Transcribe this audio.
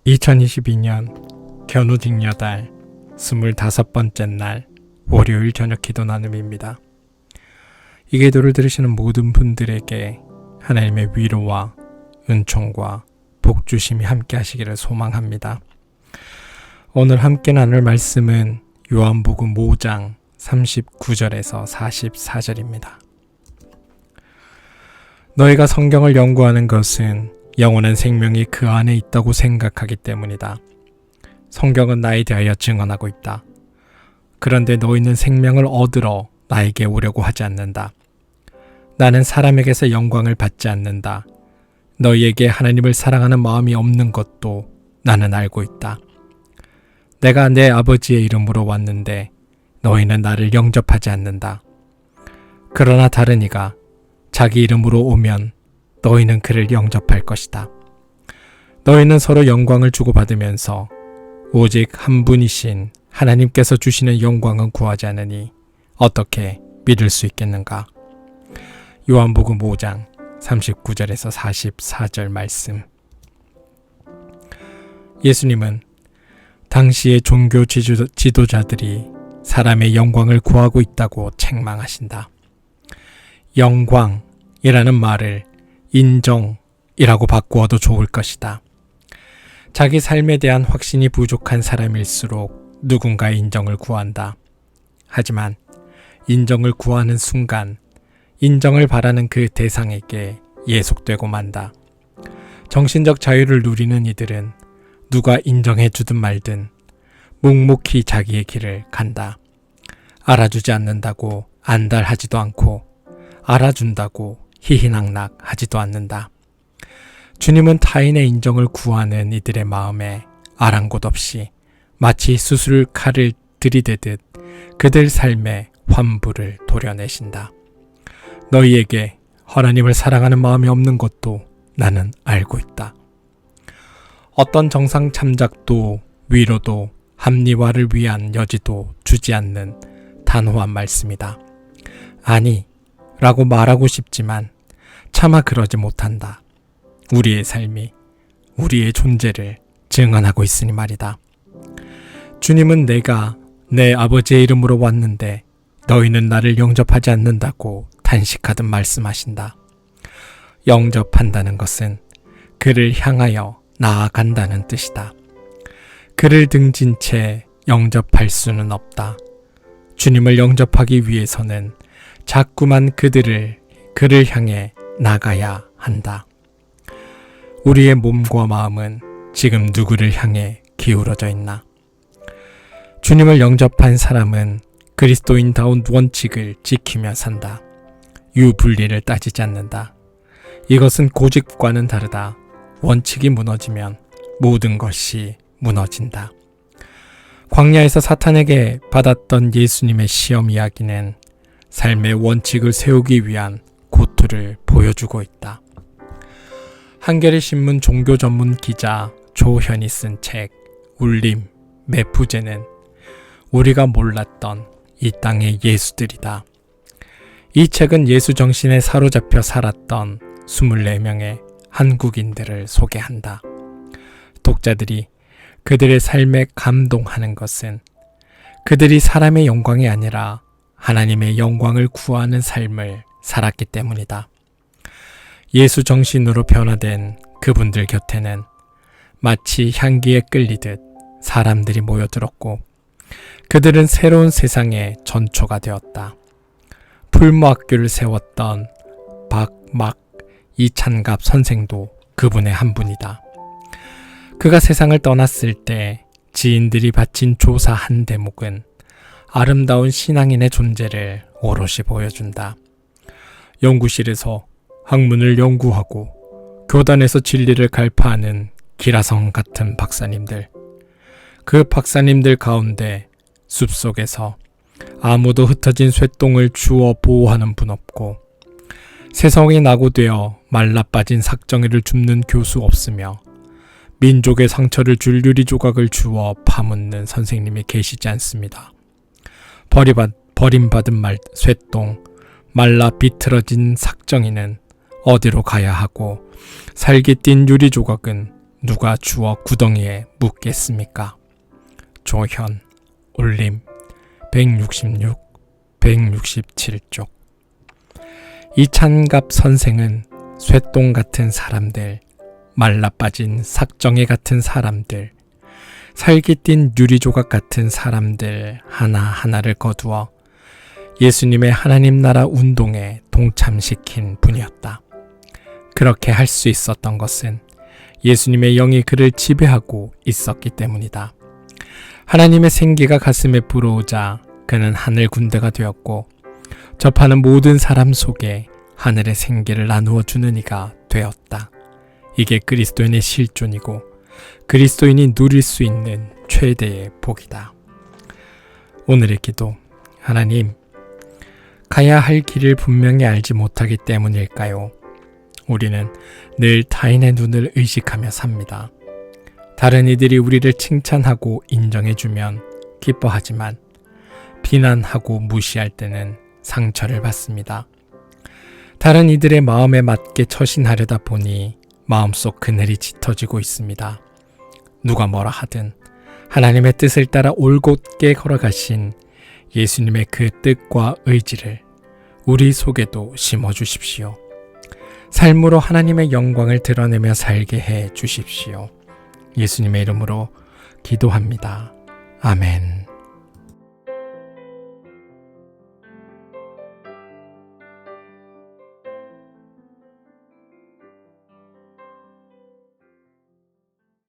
2022년 견우직녀달 25번째 날 월요일 저녁 기도 나눔입니다. 이 기도를 들으시는 모든 분들에게 하나님의 위로와 은총과 복주심이 함께 하시기를 소망합니다. 오늘 함께 나눌 말씀은 요한복음 5장 39절에서 44절입니다. 너희가 성경을 연구하는 것은 영원한 생명이 그 안에 있다고 생각하기 때문이다. 성경은 나에 대하여 증언하고 있다. 그런데 너희는 생명을 얻으러 나에게 오려고 하지 않는다. 나는 사람에게서 영광을 받지 않는다. 너희에게 하나님을 사랑하는 마음이 없는 것도 나는 알고 있다. 내가 내 아버지의 이름으로 왔는데 너희는 나를 영접하지 않는다. 그러나 다른 이가 자기 이름으로 오면 너희는 그를 영접할 것이다. 너희는 서로 영광을 주고받으면서 오직 한 분이신 하나님께서 주시는 영광은 구하지 않으니 어떻게 믿을 수 있겠는가? 요한복음 5장 39절에서 44절 말씀. 예수님은 당시의 종교 지도자들이 사람의 영광을 구하고 있다고 책망하신다. 영광이라는 말을 인정이라고 바꾸어도 좋을 것이다. 자기 삶에 대한 확신이 부족한 사람일수록 누군가의 인정을 구한다. 하지만 인정을 구하는 순간 인정을 바라는 그 대상에게 예속되고 만다. 정신적 자유를 누리는 이들은 누가 인정해주든 말든 묵묵히 자기의 길을 간다. 알아주지 않는다고 안달하지도 않고 알아준다고 희희낙낙 하지도 않는다. 주님은 타인의 인정을 구하는 이들의 마음에 아랑곳 없이 마치 수술 칼을 들이대듯 그들 삶에 환부를 도려내신다. 너희에게 하나님을 사랑하는 마음이 없는 것도 나는 알고 있다. 어떤 정상 참작도 위로도 합리화를 위한 여지도 주지 않는 단호한 말씀이다. 아니 라고 말하고 싶지만 차마 그러지 못한다. 우리의 삶이 우리의 존재를 증언하고 있으니 말이다. 주님은 내가 내 아버지의 이름으로 왔는데 너희는 나를 영접하지 않는다고 탄식하듯 말씀하신다. 영접한다는 것은 그를 향하여 나아간다는 뜻이다. 그를 등진 채 영접할 수는 없다. 주님을 영접하기 위해서는 자꾸만 그를 향해 나가야 한다. 우리의 몸과 마음은 지금 누구를 향해 기울어져 있나? 주님을 영접한 사람은 그리스도인다운 원칙을 지키며 산다. 유불리를 따지지 않는다. 이것은 고집과는 다르다. 원칙이 무너지면 모든 것이 무너진다. 광야에서 사탄에게 받았던 예수님의 시험 이야기는 삶의 원칙을 세우기 위한 고투를 보여주고 있다. 한겨레 신문 종교 전문 기자 조현이 쓴 책 울림, 메푸제는 우리가 몰랐던 이 땅의 예수들이다. 이 책은 예수 정신에 사로잡혀 살았던 24명의 한국인들을 소개한다. 독자들이 그들의 삶에 감동하는 것은 그들이 사람의 영광이 아니라 하나님의 영광을 구하는 삶을 살았기 때문이다. 예수 정신으로 변화된 그분들 곁에는 마치 향기에 끌리듯 사람들이 모여들었고 그들은 새로운 세상의 전초가 되었다. 풀무학교를 세웠던 박막 이찬갑 선생도 그분의 한 분이다. 그가 세상을 떠났을 때 지인들이 바친 조사 한 대목은 아름다운 신앙인의 존재를 오롯이 보여준다. 연구실에서 학문을 연구하고 교단에서 진리를 갈파하는 기라성 같은 박사님들. 그 박사님들 가운데 숲속에서 아무도 흩어진 쇠똥을 주워 보호하는 분 없고 세상이 낙오되어 말라빠진 삭정이를 줍는 교수 없으며 민족의 상처를 줄 유리 조각을 주워 파묻는 선생님이 계시지 않습니다. 버림받은 쇠똥, 말라 비틀어진 삭정이는 어디로 가야 하고 살기 띈 유리 조각은 누가 주워 구덩이에 묻겠습니까? 조현, 올림 166, 167쪽. 이찬갑 선생은 쇠똥 같은 사람들, 말라빠진 삭정이 같은 사람들, 살기 띈 유리조각 같은 사람들 하나하나를 거두어 예수님의 하나님 나라 운동에 동참시킨 분이었다. 그렇게 할 수 있었던 것은 예수님의 영이 그를 지배하고 있었기 때문이다. 하나님의 생기가 가슴에 불어오자 그는 하늘 군대가 되었고 접하는 모든 사람 속에 하늘의 생기를 나누어 주는 이가 되었다. 이게 그리스도인의 실존이고 그리스도인이 누릴 수 있는 최대의 복이다. 오늘의 기도. 하나님, 가야 할 길을 분명히 알지 못하기 때문일까요? 우리는 늘 타인의 눈을 의식하며 삽니다. 다른 이들이 우리를 칭찬하고 인정해주면 기뻐하지만 비난하고 무시할 때는 상처를 받습니다. 다른 이들의 마음에 맞게 처신하려다 보니 마음속 그늘이 짙어지고 있습니다. 누가 뭐라 하든 하나님의 뜻을 따라 올곧게 걸어가신 예수님의 그 뜻과 의지를 우리 속에도 심어주십시오. 삶으로 하나님의 영광을 드러내며 살게 해 주십시오. 예수님의 이름으로 기도합니다. 아멘.